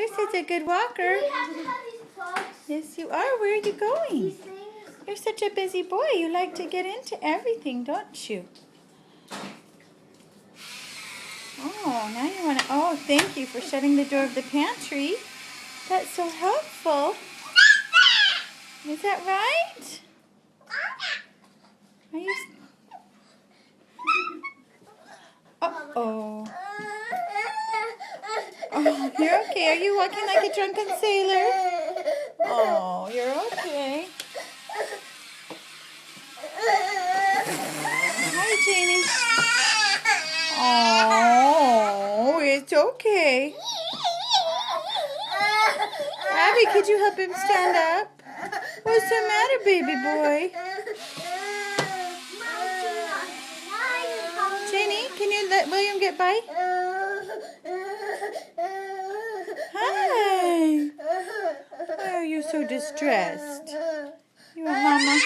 You're such a good walker. Yes, you are. Where are you going? You're such a busy boy. You like to get into everything, don't you? Oh, now you want to... Oh, thank you for shutting the door of the pantry. That's so helpful. Is that right? Are you... Uh-oh. Oh, you're okay. Are you walking like a drunken sailor? Oh, you're okay. Hi, Janie. Oh, it's okay. Abby, could you help him stand up? What's the matter, baby boy? Janie, can you let William get by? Hi. Why are you so distressed? You want Mama?